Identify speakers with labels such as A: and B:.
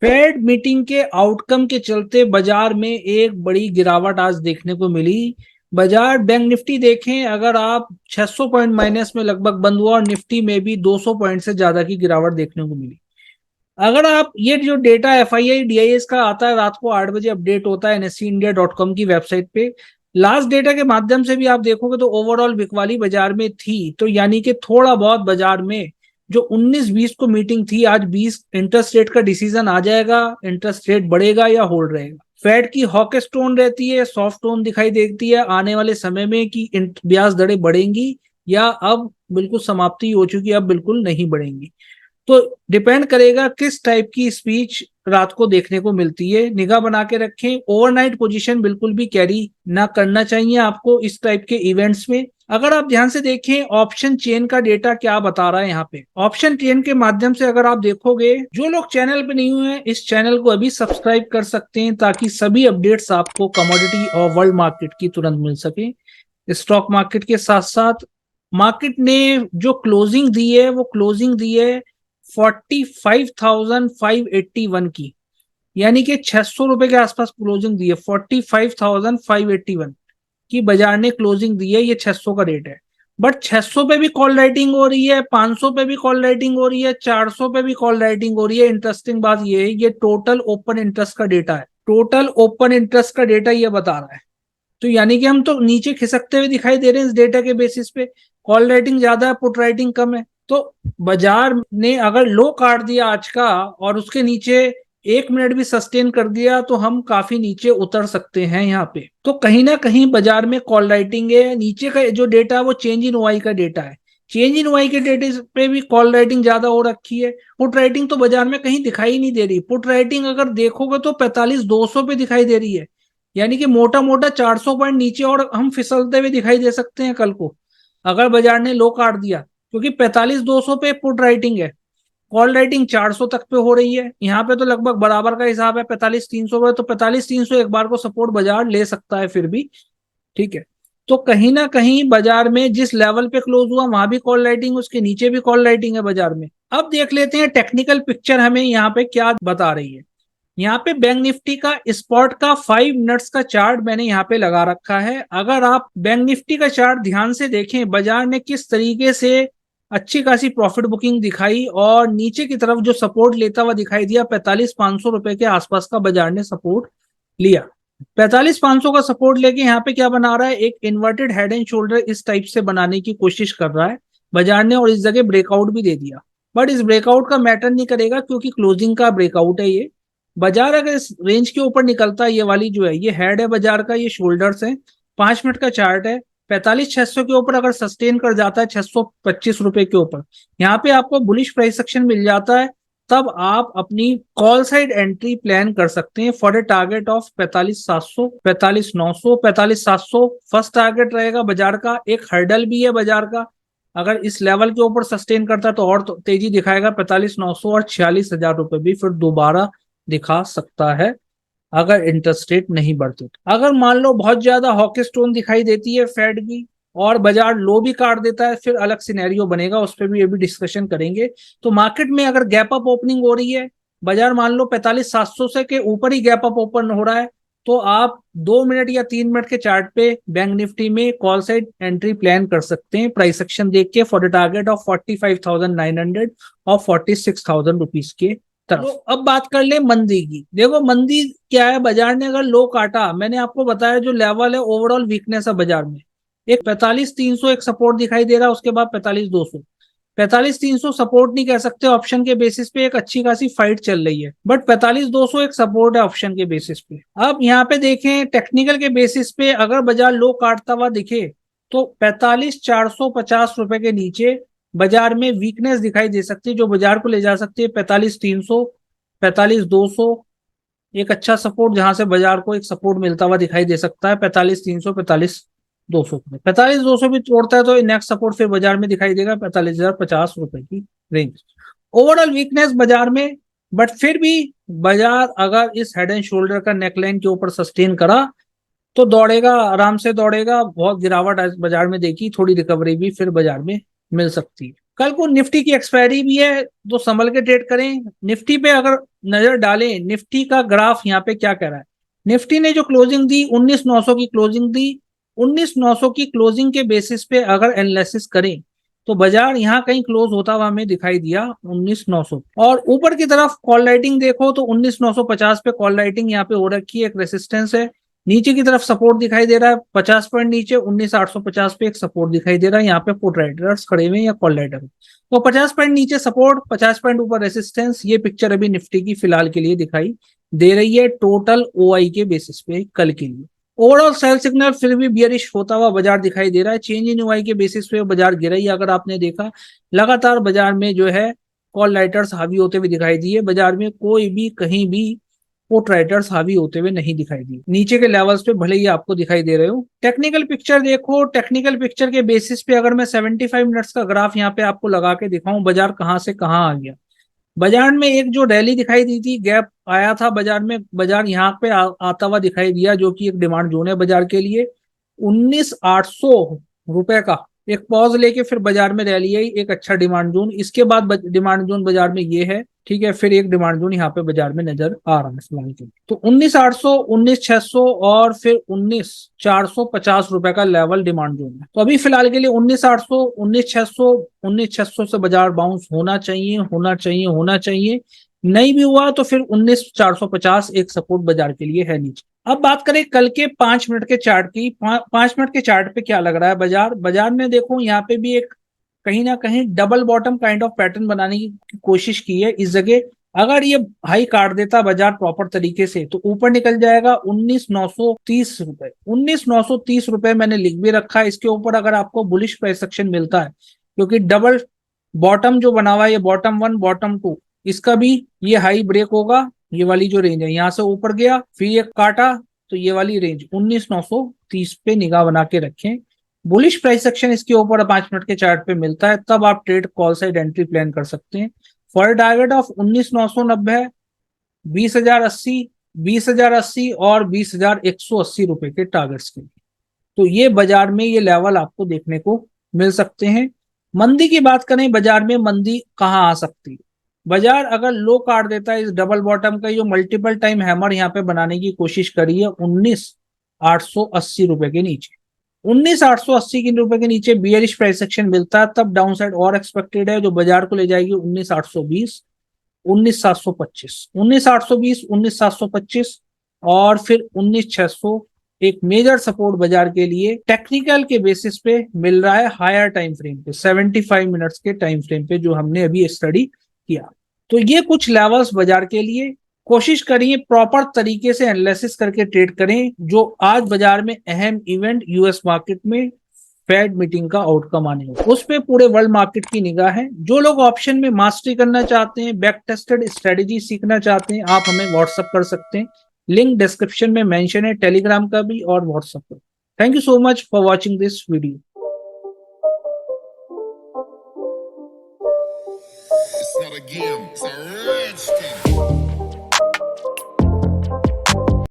A: Fade meeting के outcome के चलते बाजार में एक बड़ी गिरावट आज देखने को मिली। बाजार बैंक निफ्टी देखें, अगर आप 600 पॉइंट माइनस में लगभग बंद हुआ और निफ्टी में भी 200 पॉइंट से ज्यादा की गिरावट देखने को मिली। अगर आप ये जो डेटा एफआईआई डीआईएस का आता है, रात को 8 बजे अपडेट होता है nseIndia.com की वेबसाइट पे, लास्ट डेटा के माध्यम से भी आप देखोगे तो ओवरऑल बिकवाली बाजार में थी। तो यानी कि थोड़ा बहुत बाजार में जो 19-20 को मीटिंग थी, आज 20 इंटरेस्ट रेट का डिसीजन आ जाएगा, इंटरेस्ट रेट बढ़ेगा या होल्ड रहेगा। फेड की हॉकिश टोन रहती है, सॉफ्ट टोन दिखाई देती है आने वाले समय में कि ब्याज दरें बढ़ेंगी या अब बिल्कुल समाप्ति हो चुकी है, अब बिल्कुल नहीं बढ़ेंगी। तो डिपेंड करेगा किस टाइप की स्पीच रात को देखने को मिलती है। निगाह बना के रखें, ओवरनाइट पोजीशन बिल्कुल भी कैरी ना करना चाहिए आपको इस टाइप के इवेंट्स में। अगर आप ध्यान से देखें ऑप्शन चेन का डेटा क्या बता रहा है, यहाँ पे ऑप्शन चेन के माध्यम से अगर आप देखोगे, जो लोग चैनल पे नहीं हुए हैं इस चैनल को अभी सब्सक्राइब कर सकते हैं ताकि सभी अपडेट्स आपको कमोडिटी और वर्ल्ड मार्केट की तुरंत मिल सके। स्टॉक मार्केट के साथ साथ मार्केट ने जो क्लोजिंग दी है वो क्लोजिंग दी है 45,581 की, यानी कि 600 रुपए के आसपास क्लोजिंग दी है। 45,581 की बाजार ने क्लोजिंग दी है, ये 600 का रेट है। बट 600 पे भी कॉल राइटिंग हो रही है, 500 पे भी कॉल राइटिंग हो रही है, 400 पे भी कॉल राइटिंग हो रही है। इंटरेस्टिंग बात ये है, ये टोटल ओपन इंटरेस्ट का डेटा है, टोटल ओपन इंटरेस्ट का डेटा ये बता रहा है। तो यानी कि हम तो नीचे खिसकते हुए दिखाई दे रहे हैं इस डेटा के बेसिस पे। कॉल राइटिंग ज्यादा है, पुट राइटिंग कम है। तो बाजार ने अगर लो काट दिया आज का और उसके नीचे 1 मिनट भी सस्टेन कर दिया तो हम काफी नीचे उतर सकते हैं यहाँ पे। तो कहीं ना कहीं बाजार में कॉल राइटिंग है। नीचे का जो डेटा है वो चेंज इन वाई का डेटा है, चेंज इन वाई के डेटे पे भी कॉल राइटिंग ज्यादा हो रखी है। पुट राइटिंग तो बाजार में कहीं दिखाई नहीं दे रही। पुट राइटिंग अगर देखोगे तो 45,200 पे दिखाई दे रही है, यानी कि मोटा मोटा 400 पॉइंट नीचे और हम फिसलते हुए दिखाई दे सकते हैं कल को, अगर बाजार ने लो काट दिया। क्योंकि 45,200 पे पुट राइटिंग है, कॉल राइटिंग 400 तक पे हो रही है। यहाँ पे तो लगभग बराबर का हिसाब है 45,300 पे। तो 45,300 एक बार को सपोर्ट बाजार ले सकता है फिर भी, ठीक है। तो कहीं ना कहीं बाजार में जिस लेवल पे क्लोज हुआ वहां भी कॉल राइटिंग, उसके नीचे भी कॉल राइटिंग है बाजार में। अब देख लेते हैं टेक्निकल पिक्चर हमें यहाँ पे क्या बता रही है। यहाँ पे बैंक निफ्टी का स्पॉट का 5 मिनट्स का चार्ट मैंने यहाँ पे लगा रखा है। अगर आप बैंक निफ्टी का चार्ट ध्यान से देखें, बाजार ने किस तरीके से अच्छी खासी प्रॉफिट बुकिंग दिखाई और नीचे की तरफ जो सपोर्ट लेता हुआ दिखाई दिया, 45,500 रुपए के आसपास का बाजार ने सपोर्ट लिया। 45,500 का सपोर्ट लेके यहाँ पे क्या बना रहा है, एक इन्वर्टेड हेड एंड शोल्डर इस टाइप से बनाने की कोशिश कर रहा है बाजार ने, और इस जगह ब्रेकआउट भी दे दिया। बट इस ब्रेकआउट का मैटर नहीं करेगा क्योंकि क्लोजिंग का ब्रेकआउट है ये। बाजार अगर इस रेंज के ऊपर निकलता है, ये वाली जो है ये हेड है बाजार का, ये शोल्डर्स है, 5 मिनट का चार्ट है। 45,600 के ऊपर अगर सस्टेन कर जाता है 625 रुपए के ऊपर, यहाँ पे आपको बुलिश प्राइस सेक्शन मिल जाता है, तब आप अपनी कॉल साइड एंट्री प्लान कर सकते हैं for a target of 45,700, 45,900, 45,700 first target रहेगा बाजार का। एक हर्डल भी है बाजार का, अगर इस लेवल के ऊपर सस्टेन करता है तो और तो तेजी दिखाएगा। 45,900 और 46,000 रुपए भी फिर दोबारा दिखा सकता है अगर इंटरेस्ट रेट नहीं बढ़ते तो। अगर मान लो बहुत ज्यादा हॉकिश टोन दिखाई देती है फेड की और बाजार लो भी काट देता है, फिर अलग सिनेरियो बनेगा, उस पर भी ये भी डिस्कशन करेंगे। तो मार्केट में अगर गैप अप ओपनिंग हो रही है, बाजार मान लो 45,700 से के ऊपर ही गैप अप ओपन हो रहा है, तो आप 2 मिनट या 3 मिनट के चार्ट पे बैंक निफ्टी में कॉल साइड एंट्री प्लान कर सकते हैं प्राइस सेक्शन देख के फॉर द टारगेट ऑफ 45,900 और 46,000 रुपीज के तरफ। तो अब बात कर ले मंदी की। देखो मंदी क्या है, बाजार ने अगर लो काटा, मैंने आपको बताया जो लेवल है ओवरऑल वीकनेस है बाजार में, एक 45,300 एक सपोर्ट दिखाई दे रहा है, उसके बाद 45,200। 45,300 सपोर्ट नहीं कह सकते, ऑप्शन के बेसिस पे एक अच्छी खासी फाइट चल रही है, बट 45,200 एक सपोर्ट है ऑप्शन के बेसिस पे। अब यहाँ पे देखें टेक्निकल के बेसिस पे, अगर बाजार लो काटता हुआ दिखे तो 45,450 रुपए के नीचे बाजार में वीकनेस दिखाई दे सकती है, जो बाजार को ले जा सकती है 45,300, 45,200। एक अच्छा सपोर्ट जहां से बाजार को एक सपोर्ट मिलता हुआ दिखाई दे सकता है 45,300, 45,200 में। 45,200 भी तोड़ता है तो नेक्स्ट सपोर्ट फिर बाजार में दिखाई देगा 45,050 रुपए की रेंज। ओवरऑल वीकनेस बाजार में, बट फिर भी बाजार अगर इस हेड एंड शोल्डर का नेकलाइन के ऊपर सस्टेन करा तो दौड़ेगा, आराम से दौड़ेगा। बहुत गिरावट आज बाजार में देखी, थोड़ी रिकवरी भी फिर बाजार में मिल सकती है। कल को निफ्टी की एक्सपायरी भी है तो संभल के ट्रेड करें। निफ्टी पे अगर नजर डालें, निफ्टी का ग्राफ यहाँ पे क्या कह रहा है। निफ्टी ने जो क्लोजिंग दी 19,900 की क्लोजिंग दी। 19,900 की क्लोजिंग के बेसिस पे अगर एनालिसिस करें तो बाजार यहाँ कहीं क्लोज होता हुआ हमें दिखाई दिया 19,900। और ऊपर की तरफ कॉल राइटिंग देखो तो 19,950 पे कॉल राइटिंग यहाँ पे हो रखी है, एक रेसिस्टेंस है। नीचे की तरफ सपोर्ट दिखाई दे रहा है 50 पॉइंट नीचे 19,850 पे एक सपोर्ट दिखाई दे रहा है। यहाँ पे पुट राइटर्स खड़े हुए हैं या कॉल राइटर, तो 50 पॉइंट नीचे सपोर्ट 50 पॉइंट ऊपर रेसिस्टेंस। ये पिक्चर अभी निफ्टी की फिलहाल के लिए दिखाई दे रही है टोटल ओआई के बेसिस पे कल के लिए। ओवरऑल सेल सिग्नल फिर भी बियरिश होता हुआ बाजार दिखाई दे रहा है। चेंज इन ओआई के बेसिस पे बाजार गिरा ही, अगर आपने देखा लगातार बाजार में जो है कॉल राइटर्स हावी होते हुए दिखाई दिए। बाजार में कोई भी कहीं भी पुट राइटर्स हावी होते हुए नहीं दिखाई दिए। नीचे के लेवल्स पे भले ही आपको दिखाई दे रहे हो। टेक्निकल पिक्चर देखो, टेक्निकल पिक्चर के बेसिस पे अगर मैं 75 मिनट्स का ग्राफ यहाँ पे आपको लगा के दिखाऊं, बाजार कहां से कहां आ गया। बाजार में एक जो रैली दिखाई दी थी, गैप आया था बाजार में, बाजार यहाँ पे आता हुआ दिखाई दिया, जो कि एक डिमांड जोन है बाजार के लिए 19,800 रुपए का। एक पॉज लेके फिर बाजार में रैली आई, एक अच्छा डिमांड जोन। इसके बाद डिमांड जोन बाजार में ये है, ठीक है। फिर एक डिमांड जोन यहाँ पे बाजार में नजर आ रहा है फिलहाल के लिए। तो 19,800, 19,600 और फिर 19,450 रुपए का लेवल डिमांड जोन है। तो अभी फिलहाल के लिए 19,800, 19,600, 19,600 से बाजार बाउंस होना चाहिए, होना चाहिए, होना चाहिए। नहीं भी हुआ तो फिर 19,450 एक सपोर्ट बाजार के लिए है नीचे। अब बात करें कल के 5 मिनट के चार्ट की। 5 मिनट के चार्ट पे क्या लग रहा है बाजार। बाजार में देखो यहाँ पे भी एक कहीं ना कहीं double bottom kind of pattern बनाने की कोशिश की है। इस जगह अगर ये हाई काट देता बाजार प्रॉपर तरीके से तो ऊपर निकल जाएगा 19,930 रुपए। 19,930 रुपए मैंने लिख भी रखा है। इसके ऊपर अगर आपको बुलिश प्राइस एक्शन मिलता है, क्योंकि डबल बॉटम जो बना हुआ है, ये बॉटम 1 बॉटम 2, इसका भी ये हाई ब्रेक होगा। ये वाली जो रेंज है यहाँ से ऊपर गया फिर ये काटा, तो ये वाली रेंज 19,930 पे निगाह बना के रखें। बुलिश प्राइस एक्शन इसके ऊपर 5 मिनट के चार्ट पे मिलता है, तब आप trade call side entry plan कर सकते हैं। फॉर टारगेट ऑफ 19,990 है, 20,080, 20,080 और 20,180 रुपए के टारगेट्स के लिए। तो ये बाजार में ये लेवल आपको देखने को मिल सकते हैं। मंदी की बात करें, बाजार में मंदी कहाँ आ सकती है। बाजार अगर लो काट देता है इस डबल बॉटम का, जो मल्टीपल टाइम हैमर यहाँ पे बनाने की कोशिश करी है 19,880 रुपए के नीचे, 19,880 रुपए के नीचे बियरिश प्राइस एक्शन मिलता है, तब डाउन साइड और एक्सपेक्टेड है, जो बाजार को ले जाएगी 19,820, 19,725, 19,820, 19,725 और फिर 19,600। एक मेजर सपोर्ट बाजार के लिए टेक्निकल के बेसिस पे मिल रहा है हायर टाइम फ्रेम पे, 75 मिनट्स के टाइम फ्रेम पे, जो हमने अभी स्टडी किया। तो ये कुछ लेवल्स बाजार के लिए। कोशिश करिए प्रॉपर तरीके से एनालिसिस करके ट्रेड करें। जो आज बाजार में अहम इवेंट यूएस मार्केट में फेड मीटिंग का आउटकम आने होगा, उस पे पूरे वर्ल्ड मार्केट की निगाह है। जो लोग ऑप्शन में मास्टरी करना चाहते हैं, बैक टेस्टेड स्ट्रेटेजी सीखना चाहते हैं, आप हमें व्हाट्सअप कर सकते हैं। लिंक डिस्क्रिप्शन में मेंशन है, टेलीग्राम का भी और व्हाट्सएप का। Thank you so much for watching this video.
B: It's not a game, it's a rich thing.